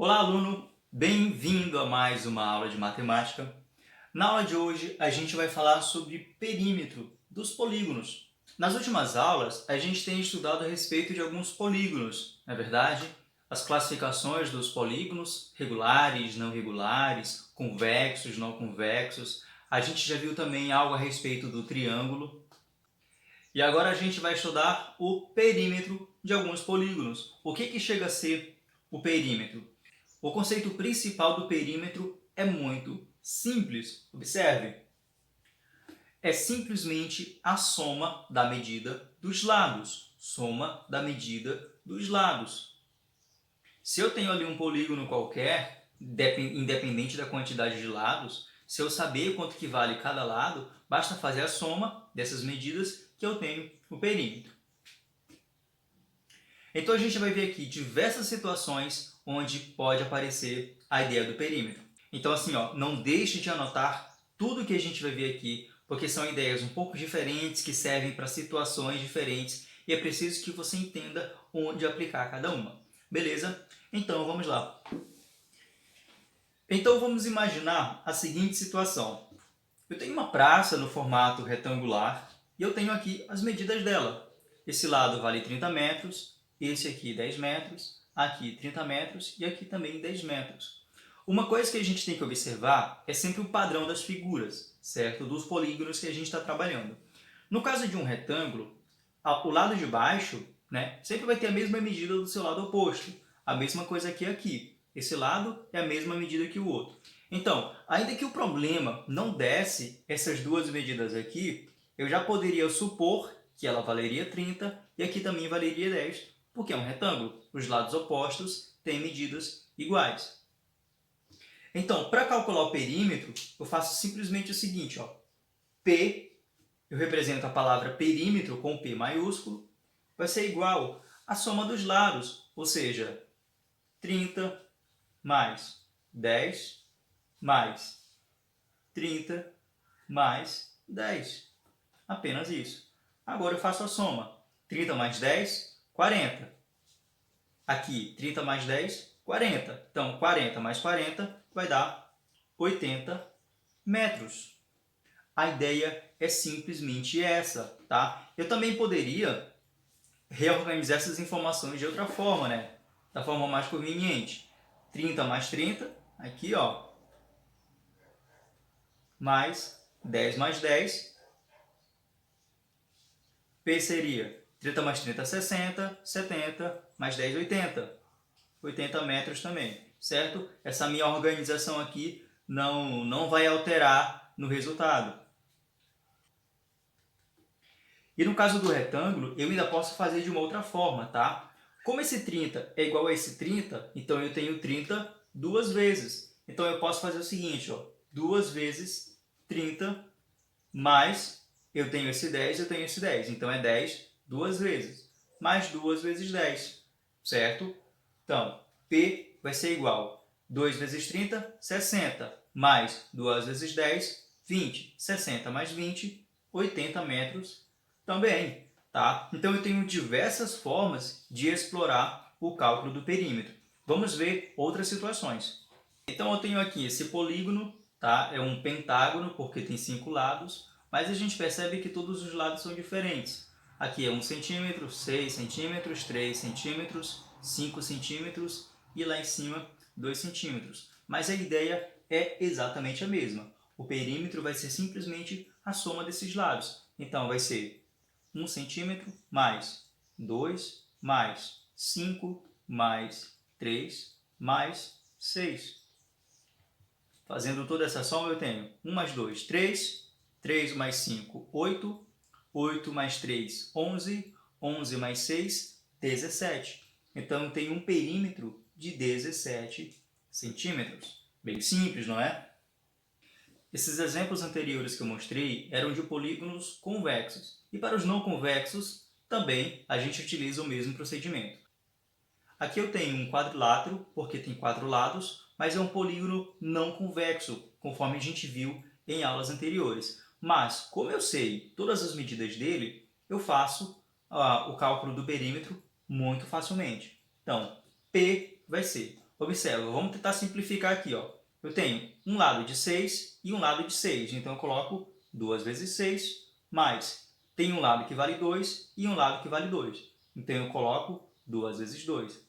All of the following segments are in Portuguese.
Olá, aluno! Bem-vindo a mais uma aula de matemática. Na aula de hoje, a gente vai falar sobre perímetro dos polígonos. Nas últimas aulas, a gente tem estudado a respeito de alguns polígonos, não é verdade? As classificações dos polígonos, regulares, não regulares, convexos, não convexos. A gente já viu também algo a respeito do triângulo. E agora a gente vai estudar o perímetro de alguns polígonos. O que chega a ser o perímetro? O conceito principal do perímetro é muito simples. Observe. É simplesmente a soma da medida dos lados. Soma da medida dos lados. Se eu tenho ali um polígono qualquer, independente da quantidade de lados, se eu saber quanto que vale cada lado, basta fazer a soma dessas medidas que eu tenho o perímetro. Então a gente vai ver aqui diversas situações onde pode aparecer a ideia do perímetro. Então assim, não deixe de anotar tudo que a gente vai ver aqui, porque são ideias um pouco diferentes, que servem para situações diferentes, e é preciso que você entenda onde aplicar cada uma. Beleza? Então vamos lá. Então vamos imaginar a seguinte situação. Eu tenho uma praça no formato retangular e eu tenho aqui as medidas dela. Esse lado vale 30 metros, esse aqui 10 metros, aqui 30 metros e aqui também 10 metros. Uma coisa que a gente tem que observar é sempre o padrão das figuras, certo? Dos polígonos que a gente está trabalhando. No caso de um retângulo, o lado de baixo, né, sempre vai ter a mesma medida do seu lado oposto. A mesma coisa que aqui. Esse lado é a mesma medida que o outro. Então, ainda que o problema não desse essas duas medidas aqui, eu já poderia supor que ela valeria 30 e aqui também valeria 10, porque é um retângulo. Os lados opostos têm medidas iguais. Então, para calcular o perímetro, eu faço simplesmente o seguinte, P, eu represento a palavra perímetro com P maiúsculo, vai ser igual à soma dos lados, ou seja, 30 mais 10 mais 30 mais 10. Apenas isso. Agora eu faço a soma. 30 mais 10, 40. Aqui, 30 mais 10, 40. Então, 40 mais 40 vai dar 80 metros. A ideia é simplesmente essa, tá? Eu também poderia reorganizar essas informações de outra forma, né? Da forma mais conveniente. 30 mais 30, aqui, mais 10 mais 10. P seria 30 mais 30, 60, 70, mais 10, 80. 80 metros também, certo? Essa minha organização aqui não vai alterar no resultado. E no caso do retângulo, eu ainda posso fazer de uma outra forma, tá? Como esse 30 é igual a esse 30, então eu tenho 30 duas vezes. Então eu posso fazer o seguinte, 2 vezes 30 mais, eu tenho esse 10, eu tenho esse 10. Então é 10 duas vezes, mais 2 vezes 10, certo? Então, P vai ser igual a 2 vezes 30, 60, mais 2 vezes 10, 20. 60 mais 20, 80 metros também, tá? Então eu tenho diversas formas de explorar o cálculo do perímetro. Vamos ver outras situações. Então eu tenho aqui esse polígono, tá? É um pentágono porque tem 5 lados, mas a gente percebe que todos os lados são diferentes. Aqui é 1 centímetro, 6 centímetros, 3 centímetros, 5 centímetros e lá em cima 2 centímetros. Mas a ideia é exatamente a mesma. O perímetro vai ser simplesmente a soma desses lados. Então vai ser 1 centímetro mais 2 mais 5 mais 3 mais 6. Fazendo toda essa soma, eu tenho 1 mais 2, 3, 3 mais 5, 8, 8 mais 3, 11, 11 mais 6, 17. Então, eu tenho um perímetro de 17 centímetros. Bem simples, não é? Esses exemplos anteriores que eu mostrei eram de polígonos convexos. E para os não convexos, também a gente utiliza o mesmo procedimento. Aqui eu tenho um quadrilátero, porque tem 4 lados, mas é um polígono não convexo, conforme a gente viu em aulas anteriores. Mas, como eu sei todas as medidas dele, eu faço o cálculo do perímetro muito facilmente. Então, P vai ser Observa, vamos tentar simplificar aqui. Ó. Eu tenho um lado de 6 e um lado de 6. Então, eu coloco 2 vezes 6, mais tem um lado que vale 2 e um lado que vale 2. Então, eu coloco 2 vezes 2. O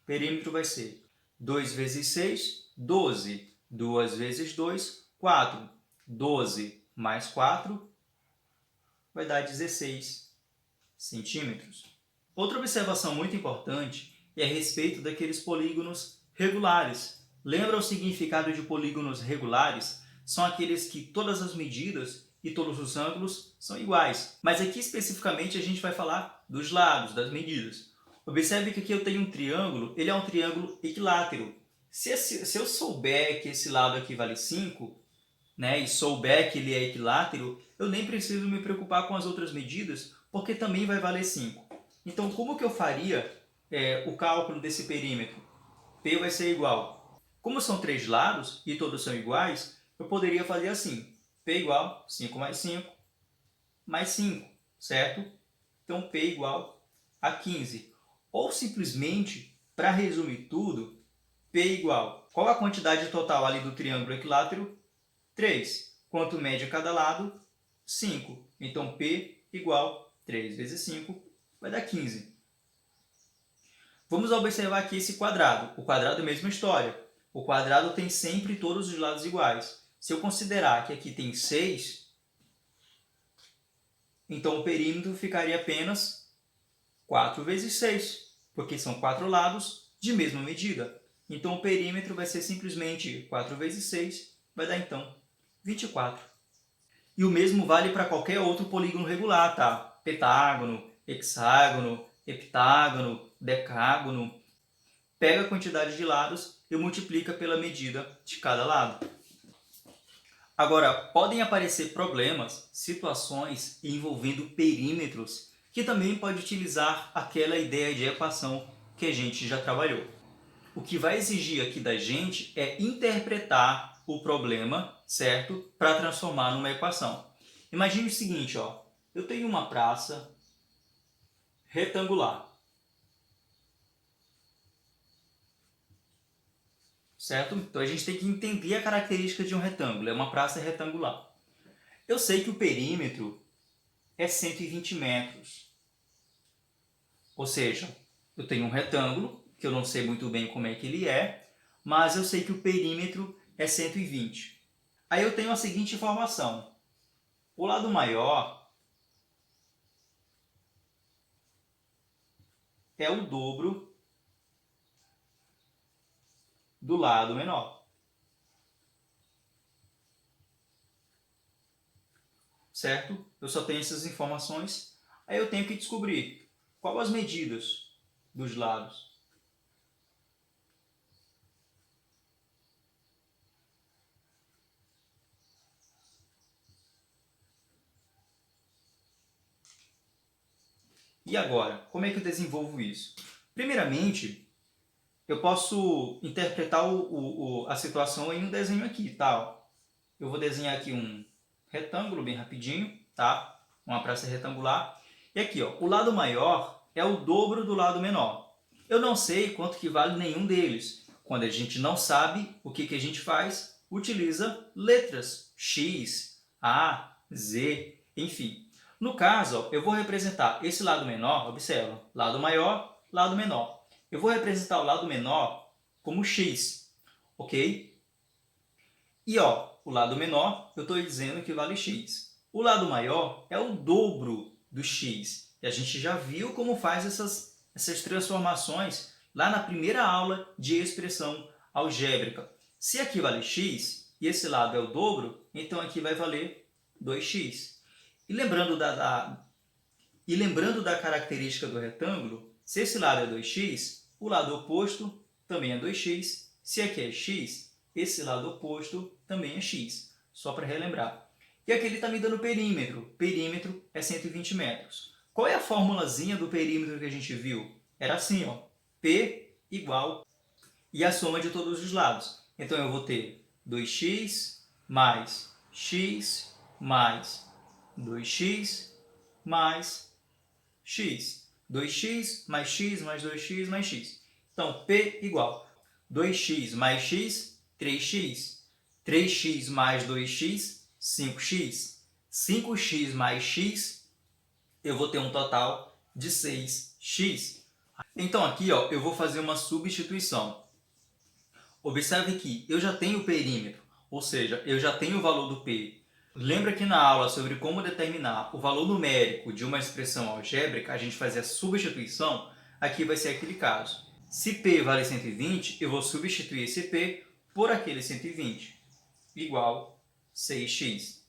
perímetro vai ser 2 vezes 6, 12. 2 vezes 2, 4. 12 mais 4 vai dar 16 centímetros. Outra observação muito importante é a respeito daqueles polígonos regulares. Lembra o significado de polígonos regulares? São aqueles que todas as medidas e todos os ângulos são iguais. Mas aqui especificamente a gente vai falar dos lados, das medidas. Observe que aqui eu tenho um triângulo, ele é um triângulo equilátero. Se eu souber que esse lado aqui vale 5, né, e souber que ele é equilátero, eu nem preciso me preocupar com as outras medidas, porque também vai valer 5. Então, como que eu faria o cálculo desse perímetro? P vai ser igual. Como são 3 lados e todos são iguais, eu poderia fazer assim. P igual 5 mais 5 mais 5, certo? Então, P igual a 15. Ou simplesmente, para resumir tudo, P igual. Qual a quantidade total ali do triângulo equilátero? 3. Quanto mede cada lado? 5. Então, P igual 3 vezes 5 vai dar 15. Vamos observar aqui esse quadrado. O quadrado é a mesma história. O quadrado tem sempre todos os lados iguais. Se eu considerar que aqui tem 6, então o perímetro ficaria apenas 4 vezes 6, porque são 4 lados de mesma medida. Então o perímetro vai ser simplesmente 4 vezes 6, vai dar então 24. E o mesmo vale para qualquer outro polígono regular, tá? Pentágono, hexágono, heptágono, decágono. Pega a quantidade de lados e multiplica pela medida de cada lado. Agora, podem aparecer problemas, situações envolvendo perímetros, que também pode utilizar aquela ideia de equação que a gente já trabalhou. O que vai exigir aqui da gente é interpretar o problema, certo? Para transformar numa equação. Imagine o seguinte, ó. Eu tenho uma praça retangular. Certo? Então a gente tem que entender a característica de um retângulo. É uma praça retangular. Eu sei que o perímetro é 120 metros. Ou seja, eu tenho um retângulo, que eu não sei muito bem como é que ele é, mas eu sei que o perímetro é 120. Aí eu tenho a seguinte informação. O lado maior é o dobro do lado menor. Certo? Eu só tenho essas informações. Aí eu tenho que descobrir qual as medidas dos lados. E agora, como é que eu desenvolvo isso? Primeiramente, eu posso interpretar a situação em um desenho aqui, tá? Eu vou desenhar aqui um retângulo bem rapidinho, tá? Uma praça retangular. E aqui, ó, o lado maior é o dobro do lado menor. Eu não sei quanto que vale nenhum deles. Quando a gente não sabe, o que a gente faz? Utiliza letras. X, A, Z, enfim. No caso, ó, eu vou representar esse lado menor, observa, lado maior, lado menor. Eu vou representar o lado menor como x, ok? E ó, o lado menor, eu estou dizendo que vale x. O lado maior é o dobro do x. E a gente já viu como faz essas transformações lá na primeira aula de expressão algébrica. Se aqui vale x e esse lado é o dobro, então aqui vai valer 2x. E lembrando da característica do retângulo, se esse lado é 2x, o lado oposto também é 2x. Se aqui é x, esse lado oposto também é x. Só para relembrar. E aqui ele está me dando perímetro. Perímetro é 120 metros. Qual é a formulazinha do perímetro que a gente viu? Era assim, ó. P igual e a soma de todos os lados. Então eu vou ter 2x mais x mais 2x mais x. 2x mais x mais 2x mais x. Então, P igual. 2x mais x, 3x. 3x mais 2x, 5x. 5x mais x, eu vou ter um total de 6x. Então aqui ó, eu vou fazer uma substituição. Observe que eu já tenho o perímetro, ou seja, eu já tenho o valor do P. Lembra que na aula sobre como determinar o valor numérico de uma expressão algébrica, a gente fazia a substituição? Aqui vai ser aquele caso. Se P vale 120, eu vou substituir esse P por aquele 120, igual 6x.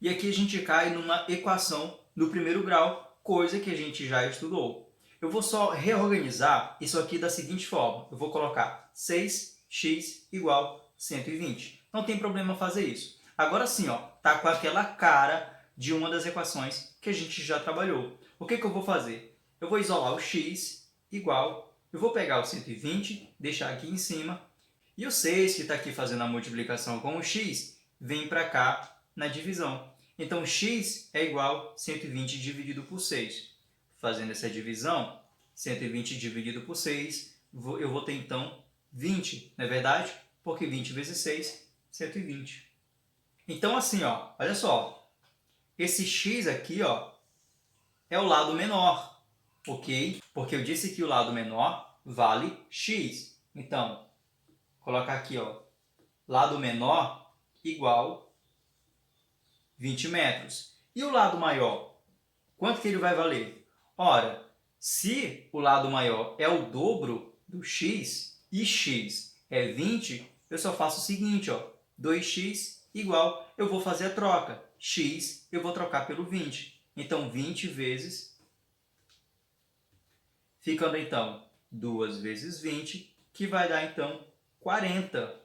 E aqui a gente cai numa equação do primeiro grau, coisa que a gente já estudou. Eu vou só reorganizar isso aqui da seguinte forma. Eu vou colocar 6x igual 120. Não tem problema fazer isso. Agora sim, ó, tá com aquela cara de uma das equações que a gente já trabalhou. O que eu vou fazer? Eu vou isolar o x igual, eu vou pegar o 120, deixar aqui em cima, e o 6, que está aqui fazendo a multiplicação com o x, vem para cá na divisão. Então, x é igual a 120 dividido por 6. Fazendo essa divisão, 120 dividido por 6, eu vou ter então 20, não é verdade? Porque 20 vezes 6, 120. Então, assim, ó, olha só, esse x aqui ó, é o lado menor, ok? Porque eu disse que o lado menor vale x. Então, colocar aqui, ó, lado menor igual 20 metros. E o lado maior? Quanto que ele vai valer? Ora, se o lado maior é o dobro do x e x é 20, eu só faço o seguinte, ó, 2x igual, eu vou fazer a troca. X eu vou trocar pelo 20. Então, 20 vezes, ficando então 2 vezes 20, que vai dar então 40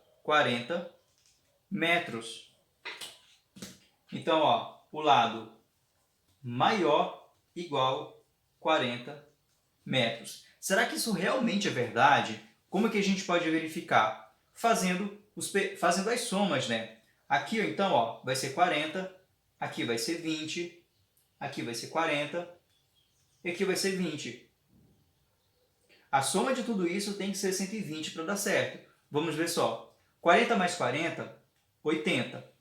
metros. Então, ó, o lado maior igual 40 metros. Será que isso realmente é verdade? Como é que a gente pode verificar? Fazendo as somas, né? Aqui, então, ó, vai ser 40, aqui vai ser 20, aqui vai ser 40 e aqui vai ser 20. A soma de tudo isso tem que ser 120 para dar certo. Vamos ver só. 40 mais 40, 80.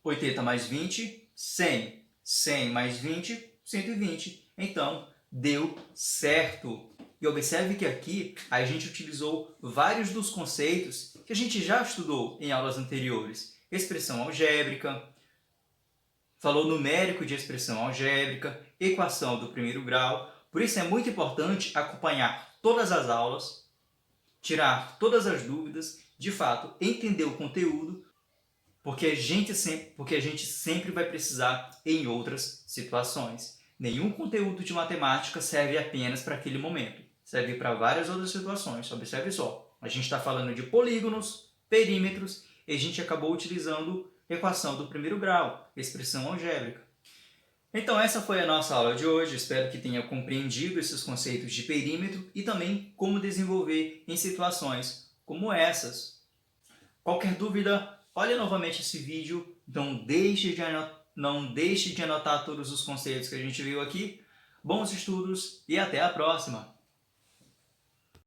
80 mais 20, 100. 100 mais 20, 120. Então, deu certo. E observe que aqui a gente utilizou vários dos conceitos que a gente já estudou em aulas anteriores. Expressão algébrica, valor numérico de expressão algébrica, equação do primeiro grau. Por isso é muito importante acompanhar todas as aulas, tirar todas as dúvidas, de fato, entender o conteúdo, porque a gente sempre vai precisar em outras situações. Nenhum conteúdo de matemática serve apenas para aquele momento. Serve para várias outras situações. Observe só. A gente está falando de polígonos, perímetros, e a gente acabou utilizando equação do primeiro grau, expressão algébrica. Então essa foi a nossa aula de hoje. Espero que tenha compreendido esses conceitos de perímetro e também como desenvolver em situações como essas. Qualquer dúvida, olhe novamente esse vídeo. Não deixe de anotar todos os conceitos que a gente viu aqui. Bons estudos e até a próxima!